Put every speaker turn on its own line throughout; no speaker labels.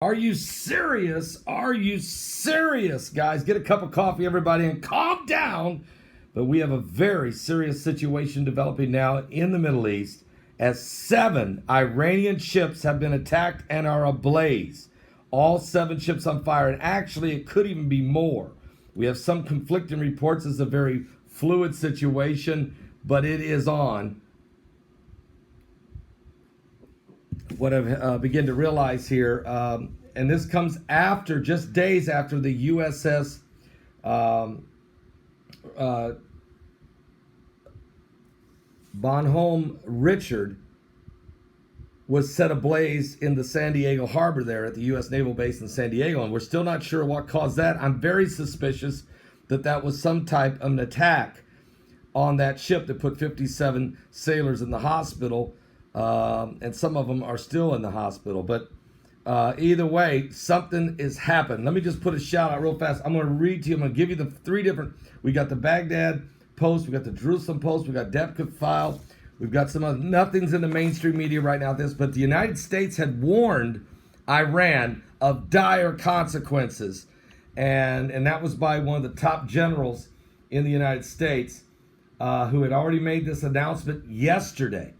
Are you serious? Are you serious, guys? Get a cup of coffee, everybody, and calm down. But we have a very serious situation developing now in the Middle East as 7 Iranian ships have been attacked and are ablaze. All 7 ships on fire, and actually it could even be more. We have some conflicting reports. It's a very fluid situation, but it is on. What I've begun to realize here, and this comes after, just days after the USS Bonhomme Richard was set ablaze in the San Diego harbor there at the U.S. Naval Base in San Diego, and we're still not sure what caused that. I'm very suspicious that that was some type of an attack on that ship that put 57 sailors in the hospital, and some of them are still in the hospital. But either way, something is happening. Let me just put a shout out real fast. I'm going to read to you. I'm going to give you the 3 different. We got the Baghdad Post, we got the Jerusalem Post, we got Depka File. We've got some other, nothing's in the mainstream media right now, but the United States had warned Iran of dire consequences. And that was by one of the top generals in the United States who had already made this announcement yesterday.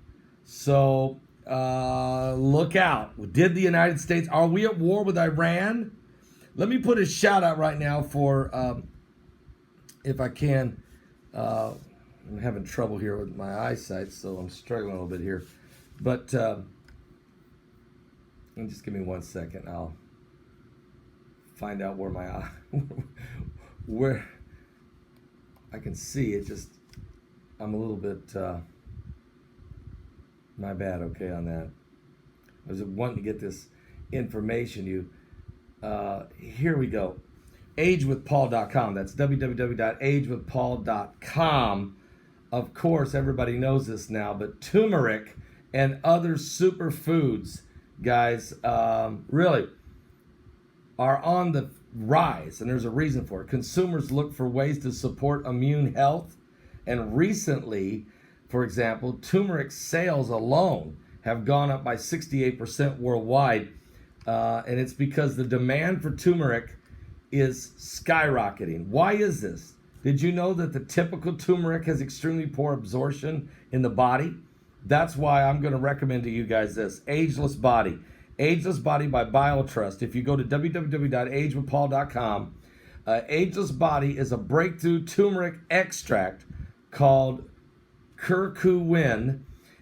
So look out. Did the United States, are we at war with Iran? Let me put a shout out right now for, if I can, I'm having trouble here with my eyesight, so I'm struggling a little bit here. But just give me 1 second. I'll find out where my where I can see it. Just I'm a little bit my bad. Okay, on that. I was wanting to get this information. Here we go. agewithpaul.com. That's www.agewithpaul.com. Of course, everybody knows this now, but turmeric and other superfoods, guys, really are on the rise, and there's a reason for it. Consumers look for ways to support immune health, and recently, for example, turmeric sales alone have gone up by 68% worldwide, and it's because the demand for turmeric is skyrocketing. Why is this? Did you know that the typical turmeric has extremely poor absorption in the body? That's why I'm going to recommend to you guys this, Ageless Body. Ageless Body by BioTrust. If you go to www.agewithpaul.com, Ageless Body is a breakthrough turmeric extract called curcumin.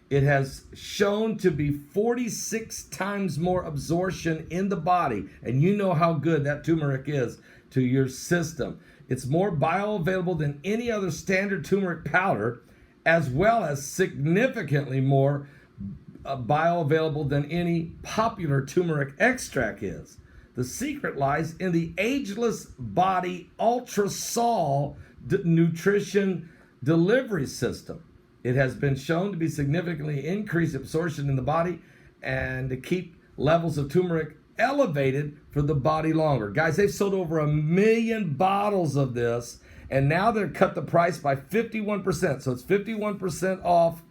It has shown to be 46 times more absorption in the body, and you know how good that turmeric is to your system. It's more bioavailable than any other standard turmeric powder, as well as significantly more bioavailable than any popular turmeric extract is. The secret lies in the Ageless Body Ultra Sol nutrition delivery system. It has been shown to be significantly increased absorption in the body and to keep levels of turmeric elevated for the body longer. Guys, they've sold over 1 million bottles of this, and now they've cut the price by 51%. So it's 51% off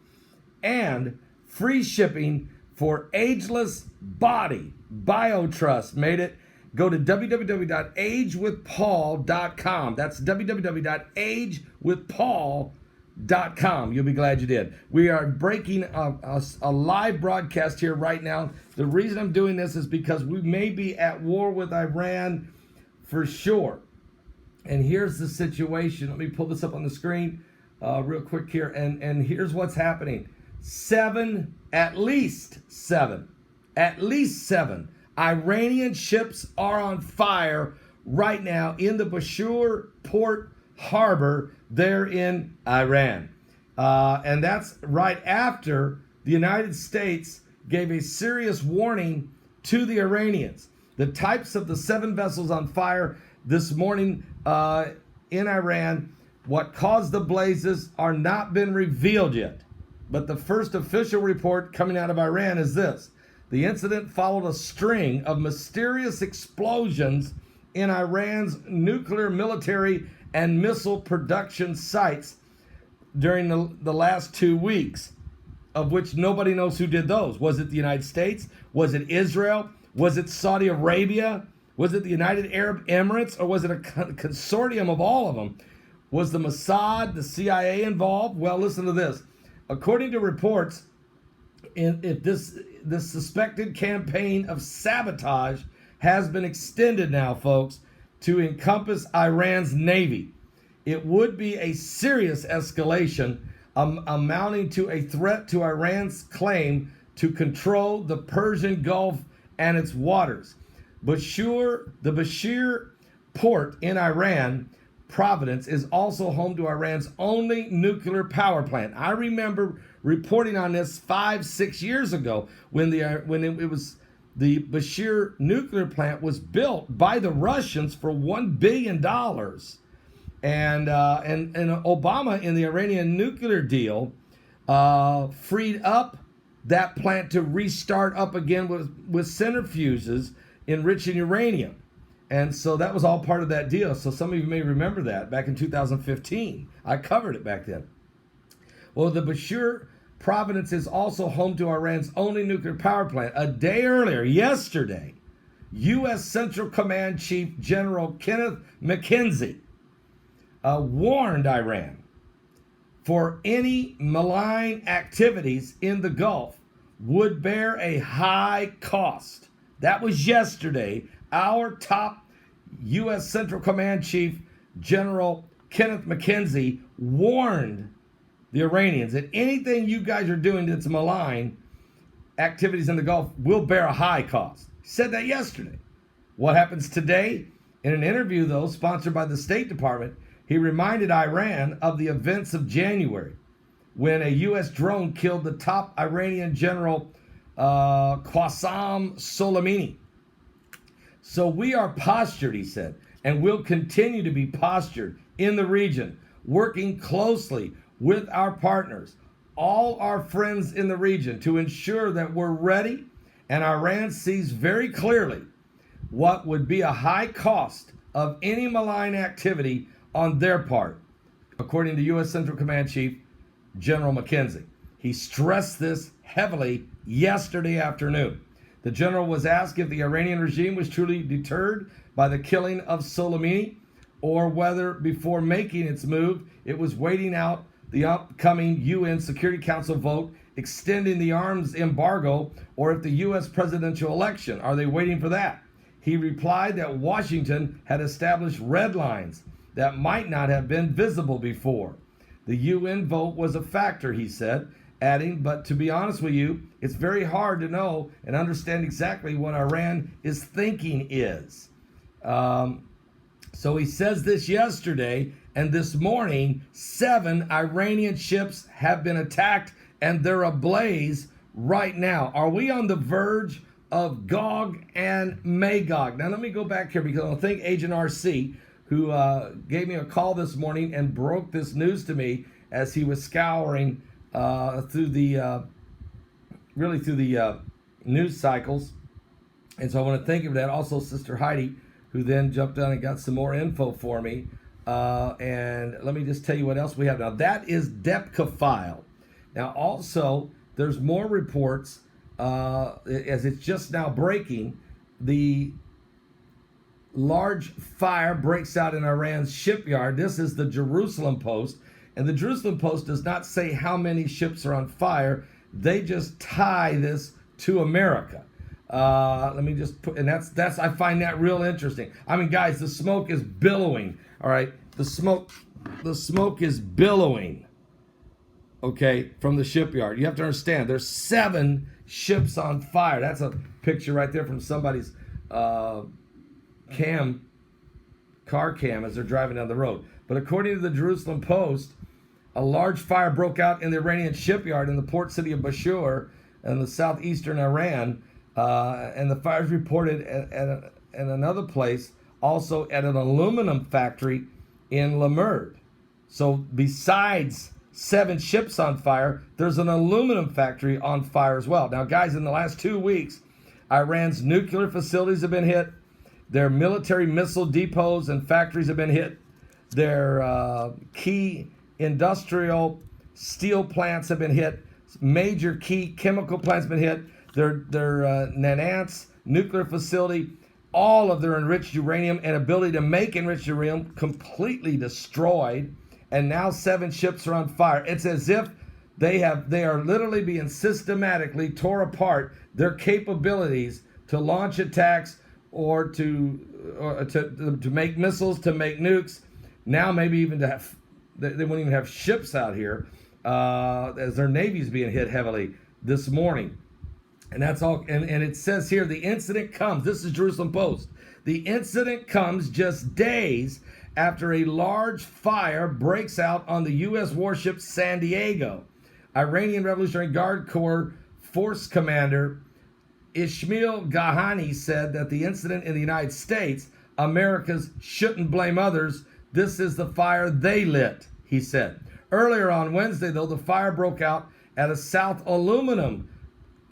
and free shipping for Ageless Body. BioTrust made it. Go to www.agewithpaul.com. That's www.agewithpaul.com. You'll be glad you did. We are breaking a live broadcast here right now. The reason I'm doing this is because we may be at war with Iran for sure. And here's the situation. Let me pull this up on the screen real quick here. And here's what's happening. At least seven Iranian ships are on fire right now in the Bushehr port harbor there in Iran. And that's right after the United States gave a serious warning to the Iranians. The types of the 7 vessels on fire this morning in Iran, what caused the blazes are not been revealed yet. But the first official report coming out of Iran is this. The incident followed a string of mysterious explosions in Iran's nuclear, military, and missile production sites during the last 2 weeks, of which nobody knows who did those. Was it the United States? Was it Israel? Was it Saudi Arabia? Was it the United Arab Emirates? Or was it a consortium of all of them? Was the Mossad, the CIA involved? Well, listen to this. According to reports, if this suspected campaign of sabotage has been extended now, folks, to encompass Iran's Navy. It would be a serious escalation amounting to a threat to Iran's claim to control the Persian Gulf and its waters. The Bushehr port in Iran, Providence, is also home to Iran's only nuclear power plant. I remember reporting on this 5-6 years ago when it was the Bushehr nuclear plant was built by the Russians for $1 billion. And Obama in the Iranian nuclear deal freed up that plant to restart up again with centrifuges enriching uranium. And so that was all part of that deal. So some of you may remember that back in 2015. I covered it back then. Well, the Bushehr Providence is also home to Iran's only nuclear power plant. A day earlier, yesterday, U.S. Central Command Chief General Kenneth McKenzie warned Iran for any malign activities in the Gulf would bear a high cost. That was yesterday. Our top U.S. Central Command Chief General Kenneth McKenzie warned the Iranians that anything you guys are doing that's malign activities in the Gulf will bear a high cost. He said that yesterday. What happens today? In an interview, though, sponsored by the State Department, he reminded Iran of the events of January when a U.S. drone killed the top Iranian general Qasem Soleimani. So we are postured, he said, and will continue to be postured in the region, working closely with our partners, all our friends in the region, to ensure that we're ready, and Iran sees very clearly what would be a high cost of any malign activity on their part, according to U.S. Central Command Chief General McKenzie. He stressed this heavily yesterday afternoon. The general was asked if the Iranian regime was truly deterred by the killing of Soleimani, or whether before making its move, it was waiting out the upcoming UN Security Council vote extending the arms embargo, or if the U.S. presidential election. Are they waiting for that? He replied that Washington had established red lines that might not have been visible before. The UN vote was a factor, he said, adding, but to be honest with you, it's very hard to know and understand exactly what Iran is thinking is. So he says this yesterday, and this morning, 7 Iranian ships have been attacked, and they're ablaze right now. Are we on the verge of Gog and Magog? Now, let me go back here because I thank Agent RC, who gave me a call this morning and broke this news to me as he was scouring through the news cycles. And so I want to thank you for that. Also, Sister Heidi, who then jumped on and got some more info for me. And let me just tell you what else we have. Now, that is Pkwy. Now, also, there's more reports, as it's just now breaking, the large fire breaks out in Iran's shipyard. This is the Jerusalem Post. And the Jerusalem Post does not say how many ships are on fire. They just tie this to America. Let me just put, and that's I find that real interesting. I mean, guys, the smoke is billowing. All right, the smoke is billowing. Okay, from the shipyard. You have to understand, there's 7 ships on fire. That's a picture right there from somebody's car cam as they're driving down the road. But according to the Jerusalem Post, a large fire broke out in the Iranian shipyard in the port city of Bushehr in the southeastern Iran. And the fires reported at another place, also at an aluminum factory in Lamerd. So besides 7 ships on fire, there's an aluminum factory on fire as well. Now, guys, in the last 2 weeks, Iran's nuclear facilities have been hit. Their military missile depots and factories have been hit. Their key industrial steel plants have been hit. Major key chemical plants have been hit. Their Nanance nuclear facility, all of their enriched uranium and ability to make enriched uranium completely destroyed. And now 7 ships are on fire. It's as if they are literally being systematically tore apart, their capabilities to launch attacks or to make missiles, to make nukes. Now maybe even to have, they won't even have ships out here as their navy's being hit heavily this morning. And that's all. And it says here, the incident comes, this is Jerusalem Post, the incident comes just days after a large fire breaks out on the U.S. warship San Diego. Iranian Revolutionary Guard Corps Force Commander Ismail Gahani said that the incident in the United States, Americans shouldn't blame others. This is the fire they lit, he said. Earlier on Wednesday, though, the fire broke out at a South Aluminum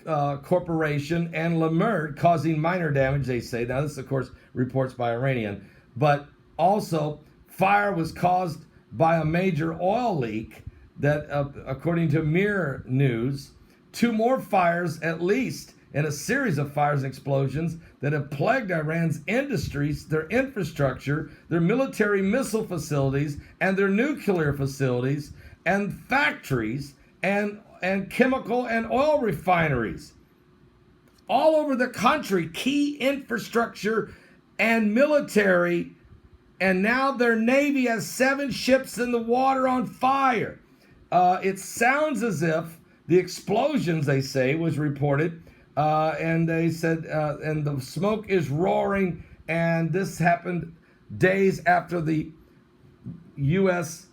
Corporation and Lemerd, causing minor damage, they say. Now, this, of course, reports by Iranian. But also, fire was caused by a major oil leak that, according to Mirror News, 2 more fires at least in a series of fires and explosions that have plagued Iran's industries, their infrastructure, their military missile facilities, and their nuclear facilities, and factories, and chemical and oil refineries. All over the country, key infrastructure and military, and now their Navy has 7 ships in the water on fire. It sounds as if the explosions, they say, was reported, and they said, and the smoke is roaring, and this happened days after the U.S.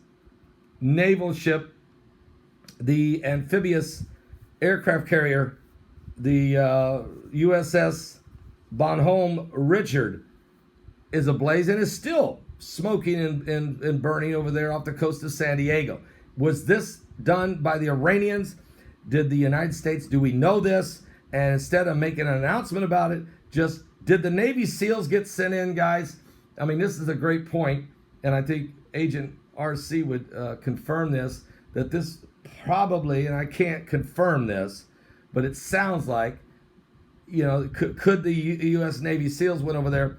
naval ship, the amphibious aircraft carrier, the USS Bonhomme Richard, is ablaze and is still smoking and burning over there off the coast of San Diego. Was this done by the Iranians? Did the United States, do we know this? And instead of making an announcement about it, just did the Navy SEALs get sent in, guys? I mean, this is a great point, and I think Agent RC would confirm this, that this probably, and I can't confirm this, but it sounds like, you know, could the U.S. Navy SEALs went over there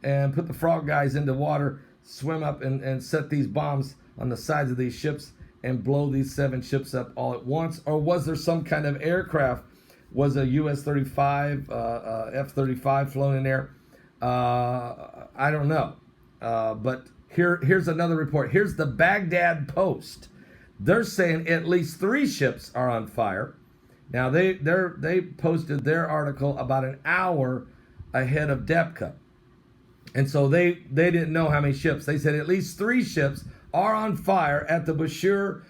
and put the frog guys into water, swim up and set these bombs on the sides of these ships and blow these 7 ships up all at once? Or was there some kind of aircraft? Was a US-35, F-35 flown in there? I don't know. But here's another report. Here's the Baghdad Post. They're saying at least 3 ships are on fire. Now, they posted their article about an hour ahead of DEPCA. And so they didn't know how many ships. They said at least 3 ships are on fire at the Bushehr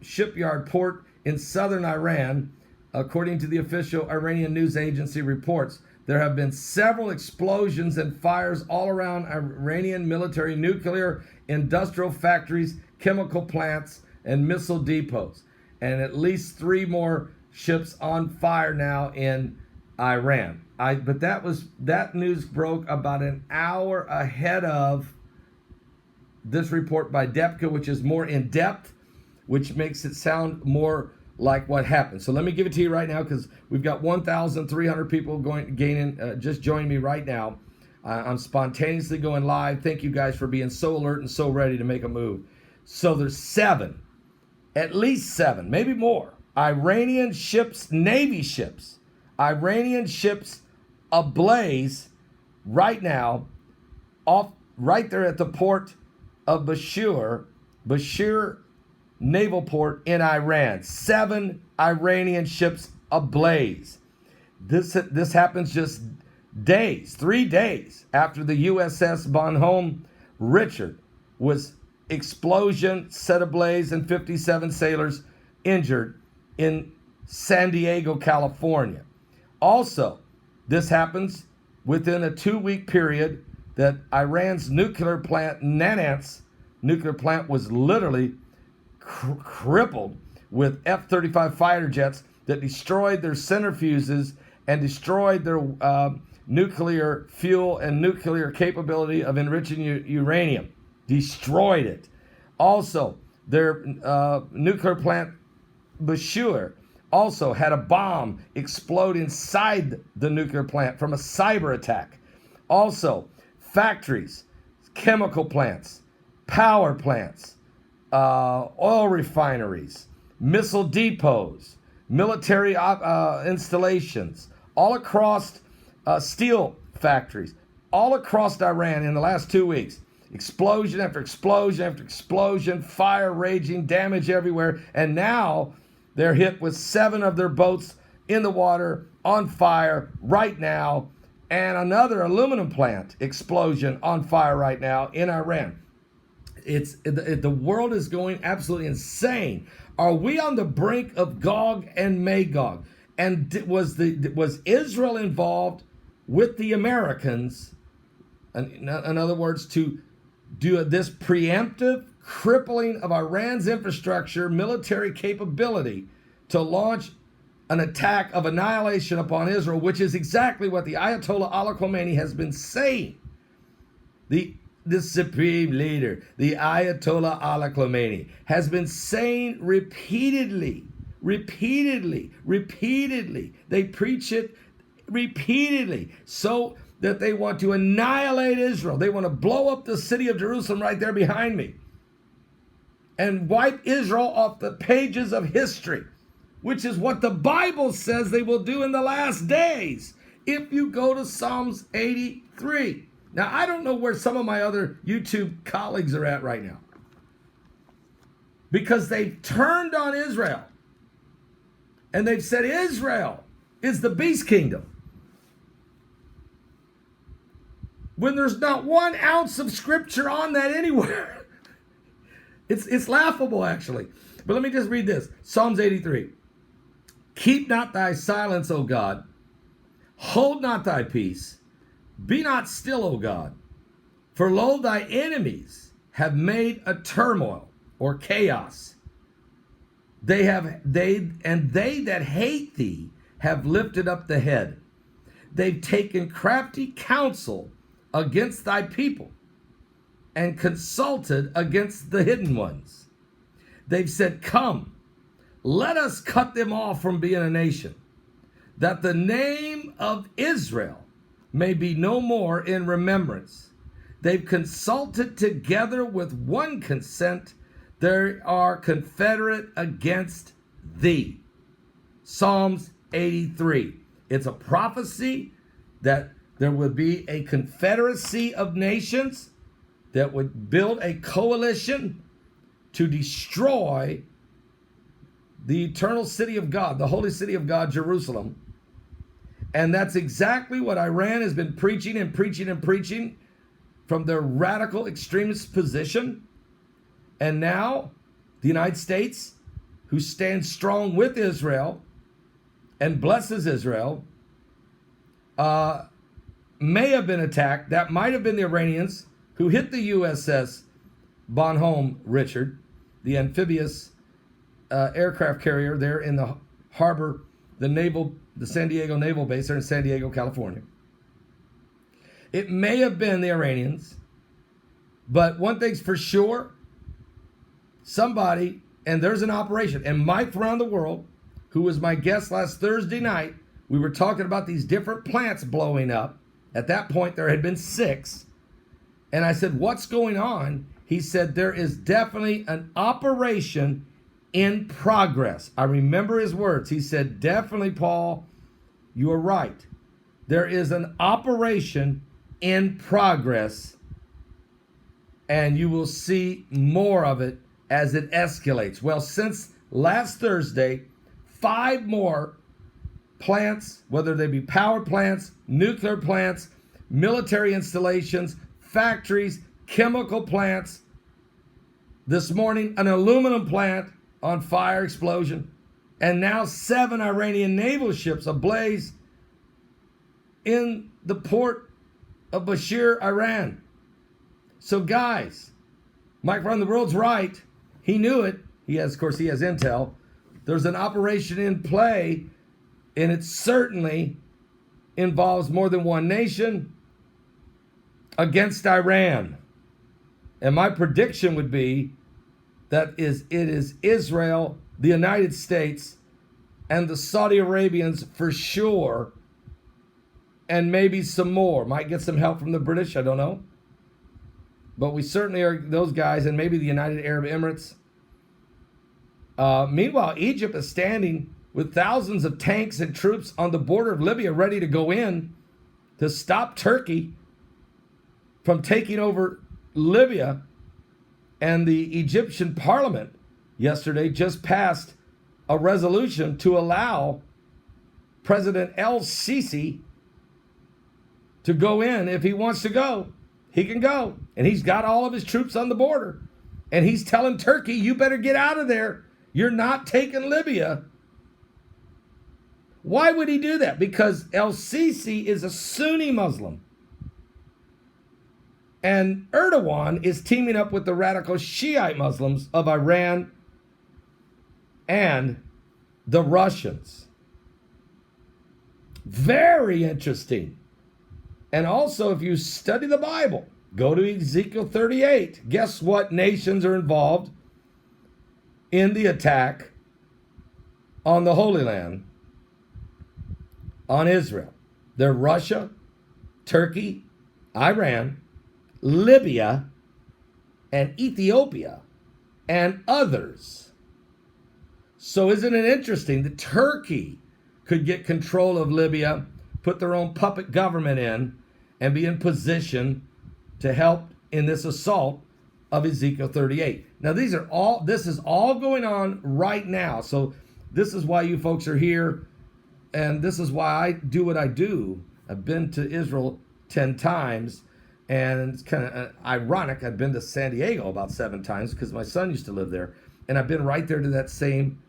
Shipyard port in southern Iran. According to the official Iranian news agency reports, there have been several explosions and fires all around Iranian military, nuclear, industrial factories, chemical plants, and missile depots. And at least 3 more ships on fire now in Iran. But that news broke about an hour ahead of this report by DEPCA, which is more in depth, which makes it sound more like what happened. So let me give it to you right now, because we've got 1,300 people just joining me right now. I'm spontaneously going live. Thank you guys for being so alert and so ready to make a move. So there's 7, at least 7, maybe more, Iranian ships, Navy ships, Iranian ships ablaze right now, right there at the port of Bushehr naval port in Iran. 7 Iranian ships ablaze. This happens just 3 days after the USS Bonhomme Richard was explosion, set ablaze, and 57 sailors injured in San Diego, California. Also, this happens within a 2-week period that Iran's nuclear plant, Natanz nuclear plant, was literally crippled with F-35 fighter jets that destroyed their centrifuges and destroyed their nuclear fuel and nuclear capability of enriching uranium. Destroyed it. Also, their nuclear plant, Bushehr, also had a bomb explode inside the nuclear plant from a cyber attack. Also, factories, chemical plants, power plants, oil refineries, missile depots, military installations, all across steel factories, all across Iran in the last 2 weeks. Explosion after explosion after explosion, fire raging, damage everywhere. And now they're hit with 7 of their boats in the water, on fire right now. And another aluminum plant explosion on fire right now in Iran. The world is going absolutely insane. Are we on the brink of Gog and Magog? And was Israel involved with the Americans, in other words, to do this preemptive crippling of Iran's infrastructure, military capability to launch an attack of annihilation upon Israel, which is exactly what the Ayatollah Ali Khamenei has been saying. The supreme leader, the Ayatollah Ali Khamenei, has been saying repeatedly. They preach it repeatedly so that they want to annihilate Israel. They want to blow up the city of Jerusalem right there behind me and wipe Israel off the pages of history, which is what the Bible says they will do in the last days. If you go to Psalms 83. Now, I don't know where some of my other YouTube colleagues are at right now, because they've turned on Israel and they've said Israel is the beast kingdom, when there's not 1 ounce of scripture on that anywhere. It's laughable, actually. But let me just read this. Psalms 83. Keep not thy silence, O God. Hold not thy peace. Be not still, O God. For lo, thy enemies have made a turmoil or chaos. They that hate thee have lifted up the head. They've taken crafty counsel against thy people and consulted against the hidden ones. They've said, come, let us cut them off from being a nation, that the name of Israel may be no more in remembrance. They've consulted together with one consent. They are confederate against thee. Psalms 83. It's a prophecy that there would be a confederacy of nations that would build a coalition to destroy the eternal city of God, the holy city of God, Jerusalem. And that's exactly what Iran has been preaching and preaching and preaching from their radical extremist position. And now the United States, who stands strong with Israel and blesses Israel, may have been attacked. That might have been the Iranians who hit the USS Bonhomme Richard, the amphibious aircraft carrier there in the harbor, the San Diego Naval Base there in San Diego, California. It may have been the Iranians, but one thing's for sure, somebody, and there's an operation, and Mike from around the world, who was my guest last Thursday night, we were talking about these different plants blowing up. At that point, there had been 6. And I said, what's going on? He said, there is definitely an operation in progress. I remember his words. He said, definitely, Paul, you are right. There is an operation in progress, and you will see more of it as it escalates. Well, since last Thursday, 5 more plants, whether they be power plants, nuclear plants, military installations, factories, chemical plants. This morning, an aluminum plant on fire, explosion. And now 7 Iranian naval ships ablaze in the port of Bashir, Iran. So guys, Mike from the World's right. He knew it. He has intel. There's an operation in play, and it certainly involves more than one nation against Iran. And my prediction would be that it is Israel, the United States, and the Saudi Arabians for sure, and maybe some more. Might get some help from the British, I don't know. But we certainly are those guys, and maybe the United Arab Emirates. Meanwhile, Egypt is standing with thousands of tanks and troops on the border of Libya ready to go in to stop Turkey from taking over Libya. And the Egyptian parliament yesterday just passed a resolution to allow President El-Sisi to go in. If he wants to go, he can go. And he's got all of his troops on the border. And he's telling Turkey, you better get out of there. You're not taking Libya. Why would he do that? Because El-Sisi is a Sunni Muslim. And Erdogan is teaming up with the radical Shiite Muslims of Iran and the Russians. Very interesting. And also, if you study the Bible, go to Ezekiel 38. Guess what nations are involved in the attack on the Holy Land, on Israel? They're Russia, Turkey, Iran, Libya, and Ethiopia, and others. So isn't it interesting that Turkey could get control of Libya, put their own puppet government in, and be in position to help in this assault of Ezekiel 38. Now this is all going on right now. So this is why you folks are here, and this is why I do what I do. I've been to Israel 10 times, and it's kind of ironic. I've been to San Diego about 7 times because my son used to live there, and I've been right there to that same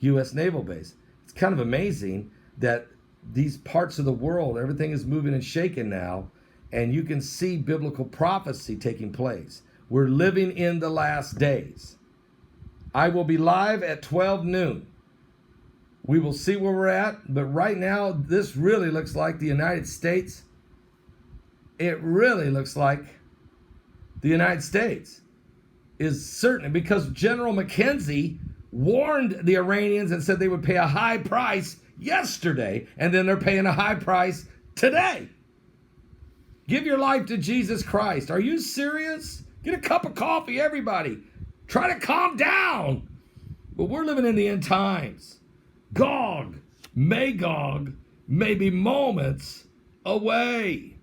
U.S. naval base. It's kind of amazing that these parts of the world, everything is moving and shaking now, and you can see biblical prophecy taking place. We're living in the last days. I will be live at 12 noon. We will see where we're at, but right now, this really looks like the United States. It really looks like the United States is certain, because General McKenzie warned the Iranians and said they would pay a high price yesterday, and then they're paying a high price today. Give your life to Jesus Christ. Are you serious? Get a cup of coffee, everybody. Try to calm down. But we're living in the end times. Magog may be moments away.